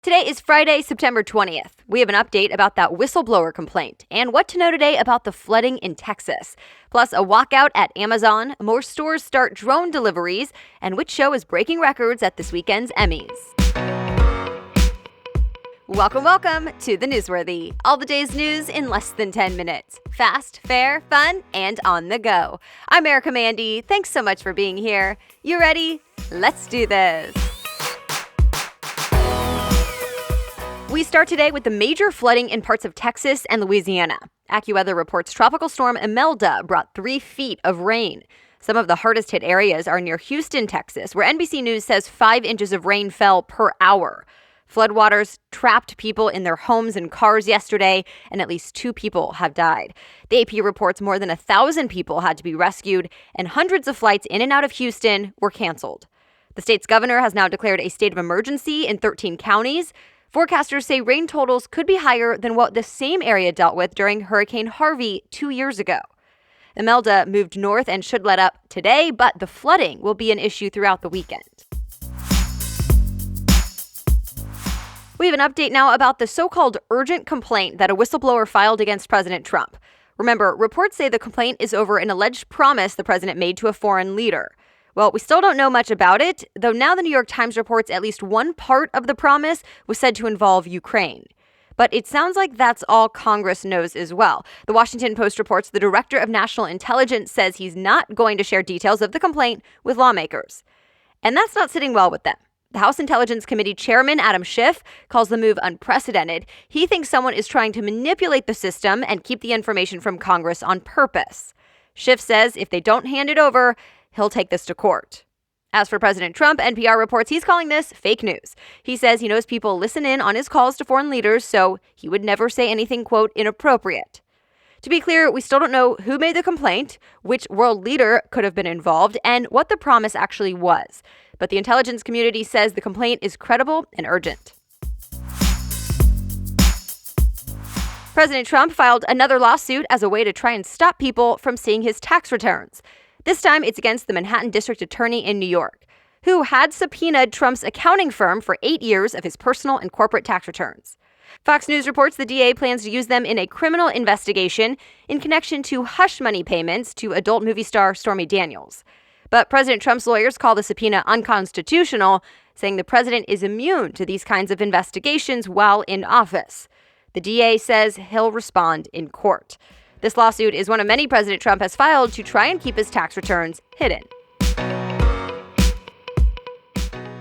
Today is Friday, September 20th. We have an update about that whistleblower complaint and what to know today about the flooding in Texas. Plus, a walkout at Amazon, more stores start drone deliveries, and which show is breaking records at this weekend's Emmys. Welcome to the Newsworthy. All the day's news in less than 10 minutes. Fast, fair, fun, and on the go. I'm Erica Mandy. Thanks so much for being here. You ready? Let's do this. We start today with the major flooding in parts of Texas and Louisiana. AccuWeather reports Tropical Storm Imelda brought 3 feet of rain. Some of the hardest hit areas are near Houston, Texas, where NBC News says 5 inches of rain fell per hour. Floodwaters trapped people in their homes and cars yesterday, and at least 2 people have died. The AP reports more than 1,000 people had to be rescued, and hundreds of flights in and out of Houston were canceled. The state's governor has now declared a state of emergency in 13 counties. Forecasters say rain totals could be higher than what the same area dealt with during Hurricane Harvey 2 years ago. Imelda moved north and should let up today, but the flooding will be an issue throughout the weekend. We have an update now about the so-called urgent complaint that a whistleblower filed against President Trump. Remember, reports say the complaint is over an alleged promise the president made to a foreign leader. Well, we still don't know much about it, though now the New York Times reports at least one part of the promise was said to involve Ukraine. But it sounds like that's all Congress knows as well. The Washington Post reports the Director of National Intelligence says he's not going to share details of the complaint with lawmakers. And that's not sitting well with them. The House Intelligence Committee Chairman Adam Schiff calls the move unprecedented. He thinks someone is trying to manipulate the system and keep the information from Congress on purpose. Schiff says if they don't hand it over, he'll take this to court. As for President Trump, NPR reports he's calling this fake news. He says he knows people listen in on his calls to foreign leaders, so he would never say anything, quote, inappropriate. To be clear, we still don't know who made the complaint, which world leader could have been involved, and what the promise actually was. But the intelligence community says the complaint is credible and urgent. President Trump filed another lawsuit as a way to try and stop people from seeing his tax returns. This time, it's against the Manhattan District Attorney in New York, who had subpoenaed Trump's accounting firm for 8 years of his personal and corporate tax returns. Fox News reports the DA plans to use them in a criminal investigation in connection to hush money payments to adult movie star Stormy Daniels. But President Trump's lawyers call the subpoena unconstitutional, saying the president is immune to these kinds of investigations while in office. The DA says he'll respond in court. This lawsuit is one of many President Trump has filed to try and keep his tax returns hidden.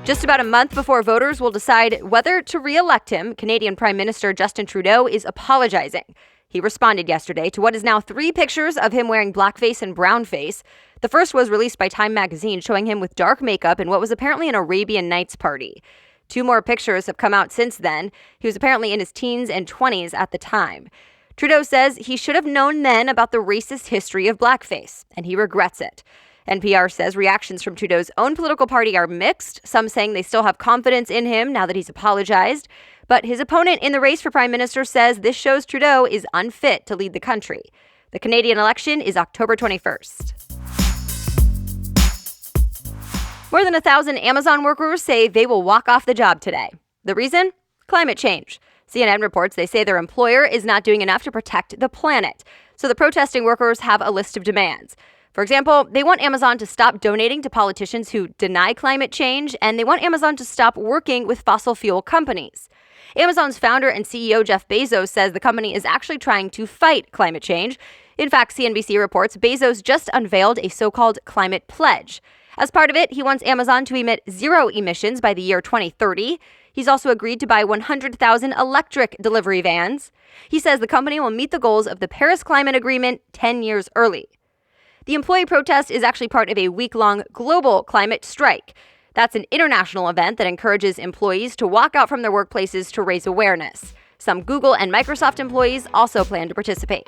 Just about a month before voters will decide whether to re-elect him, Canadian Prime Minister Justin Trudeau is apologizing. He responded yesterday to what is now 3 pictures of him wearing blackface and brownface. The first was released by Time magazine showing him with dark makeup in what was apparently an Arabian Nights party. 2 more pictures have come out since then. He was apparently in his teens and 20s at the time. Trudeau says he should have known then about the racist history of blackface, and he regrets it. NPR says reactions from Trudeau's own political party are mixed, some saying they still have confidence in him now that he's apologized. But his opponent in the race for prime minister says this shows Trudeau is unfit to lead the country. The Canadian election is October 21st. More than 1,000 Amazon workers say they will walk off the job today. The reason? Climate change. CNN reports they say their employer is not doing enough to protect the planet. So the protesting workers have a list of demands. For example, they want Amazon to stop donating to politicians who deny climate change, and they want Amazon to stop working with fossil fuel companies. Amazon's founder and CEO Jeff Bezos says the company is actually trying to fight climate change. In fact, CNBC reports Bezos just unveiled a so-called climate pledge. As part of it, he wants Amazon to emit 0 emissions by the year 2030. He's also agreed to buy 100,000 electric delivery vans. He says the company will meet the goals of the Paris Climate Agreement 10 years early. The employee protest is actually part of a week-long global climate strike. That's an international event that encourages employees to walk out from their workplaces to raise awareness. Some Google and Microsoft employees also plan to participate.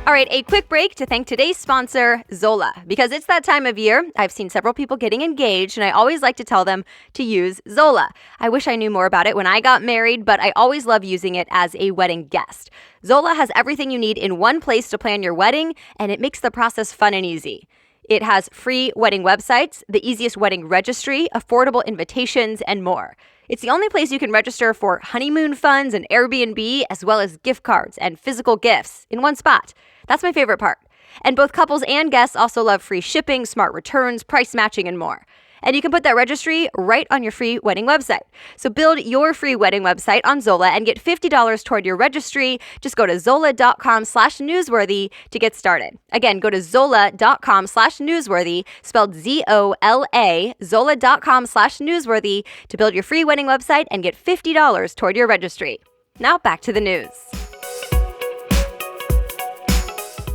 All right, a quick break to thank today's sponsor, Zola. Because it's that time of year, I've seen several people getting engaged, and I always like to tell them to use Zola. I wish I knew more about it when I got married, but I always love using it as a wedding guest. Zola has everything you need in one place to plan your wedding, and it makes the process fun and easy. It has free wedding websites, the easiest wedding registry, affordable invitations, and more. It's the only place you can register for honeymoon funds and Airbnb, as well as gift cards and physical gifts in one spot. That's my favorite part. And both couples and guests also love free shipping, smart returns, price matching, and more. And you can put that registry right on your free wedding website. So build your free wedding website on Zola and get $50 toward your registry. Just go to zola.com/newsworthy to get started. Again, go to zola.com/newsworthy, spelled ZOLA, zola.com/newsworthy to build your free wedding website and get $50 toward your registry. Now back to the news.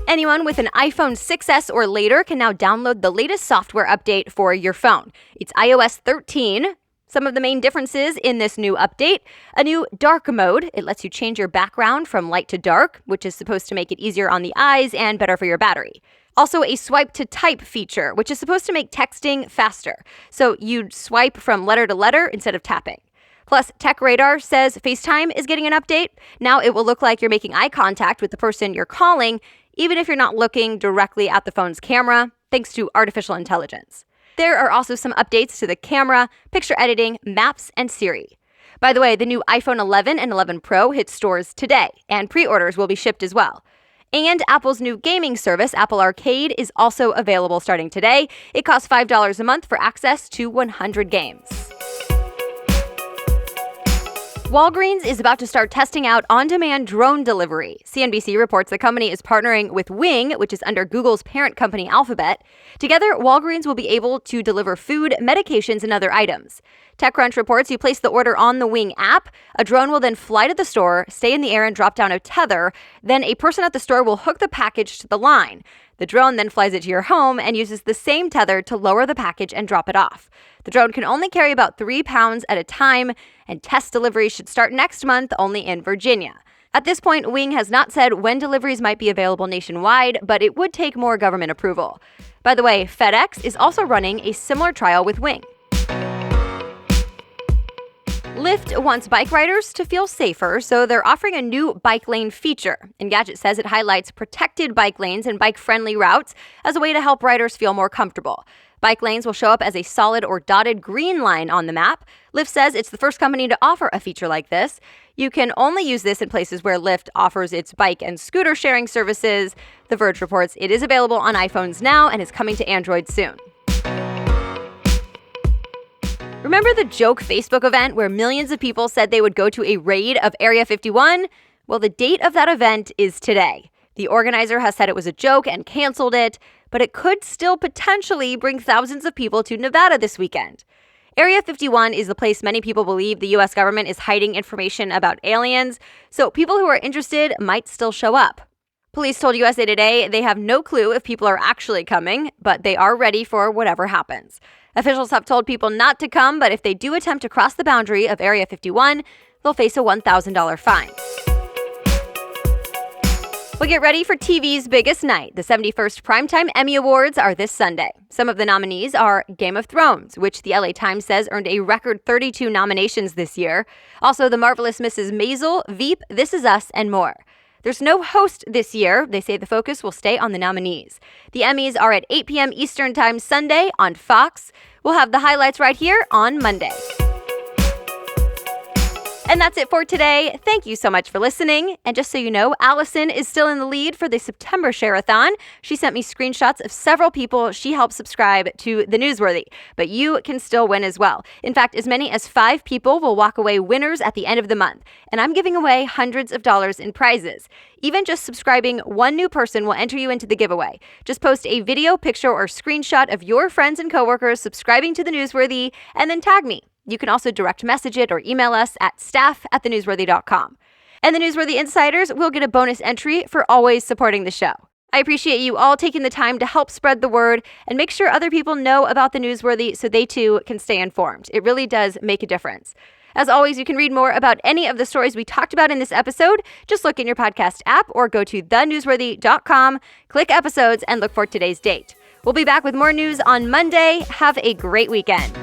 Anyone with an iPhone 6S or later can now download the latest software update for your phone. It's iOS 13. Some of the main differences in this new update: a new dark mode. It lets you change your background from light to dark, which is supposed to make it easier on the eyes and better for your battery. Also, a swipe to type feature, which is supposed to make texting faster. So you'd swipe from letter to letter instead of tapping. Plus, TechRadar says FaceTime is getting an update. Now it will look like you're making eye contact with the person you're calling, even if you're not looking directly at the phone's camera, thanks to artificial intelligence. There are also some updates to the camera, picture editing, maps, and Siri. By the way, the new iPhone 11 and 11 Pro hit stores today, and pre-orders will be shipped as well. And Apple's new gaming service, Apple Arcade, is also available starting today. It costs $5 a month for access to 100 games. Walgreens is about to start testing out on-demand drone delivery. CNBC reports the company is partnering with Wing, which is under Google's parent company Alphabet. Together, Walgreens will be able to deliver food, medications, and other items. TechCrunch reports you place the order on the Wing app. A drone will then fly to the store, stay in the air, and drop down a tether. Then a person at the store will hook the package to the line. The drone then flies it to your home and uses the same tether to lower the package and drop it off. The drone can only carry about 3 pounds at a time, and test deliveries should start next month, only in Virginia. At this point, Wing has not said when deliveries might be available nationwide, but it would take more government approval. By the way, FedEx is also running a similar trial with Wing. Lyft wants bike riders to feel safer, so they're offering a new bike lane feature. Engadget says it highlights protected bike lanes and bike-friendly routes as a way to help riders feel more comfortable. Bike lanes will show up as a solid or dotted green line on the map. Lyft says it's the first company to offer a feature like this. You can only use this in places where Lyft offers its bike and scooter sharing services. The Verge reports it is available on iPhones now and is coming to Android soon. Remember the joke Facebook event where millions of people said they would go to a raid of Area 51? Well, the date of that event is today. The organizer has said it was a joke and canceled it, but it could still potentially bring thousands of people to Nevada this weekend. Area 51 is the place many people believe the U.S. government is hiding information about aliens, so people who are interested might still show up. Police told USA Today they have no clue if people are actually coming, but they are ready for whatever happens. Officials have told people not to come, but if they do attempt to cross the boundary of Area 51, they'll face a $1,000 fine. Well, get ready for TV's biggest night. The 71st Primetime Emmy Awards are this Sunday. Some of the nominees are Game of Thrones, which the LA Times says earned a record 32 nominations this year. Also, The Marvelous Mrs. Maisel, Veep, This Is Us, and more. There's no host this year. They say the focus will stay on the nominees. The Emmys are at 8 p.m. Eastern Time Sunday on Fox. We'll have the highlights right here on Monday. And that's it for today. Thank you so much for listening. And just so you know, Allison is still in the lead for the September Share-a-thon. She sent me screenshots of several people she helped subscribe to The Newsworthy. But you can still win as well. In fact, as many as 5 people will walk away winners at the end of the month. And I'm giving away hundreds of dollars in prizes. Even just subscribing one new person will enter you into the giveaway. Just post a video, picture, or screenshot of your friends and coworkers subscribing to The Newsworthy, and then tag me. You can also direct message it or email us at staff@thenewsworthy.com. And the Newsworthy Insiders will get a bonus entry for always supporting the show. I appreciate you all taking the time to help spread the word and make sure other people know about the Newsworthy so they too can stay informed. It really does make a difference. As always, you can read more about any of the stories we talked about in this episode. Just look in your podcast app or go to thenewsworthy.com, click episodes, and look for today's date. We'll be back with more news on Monday. Have a great weekend.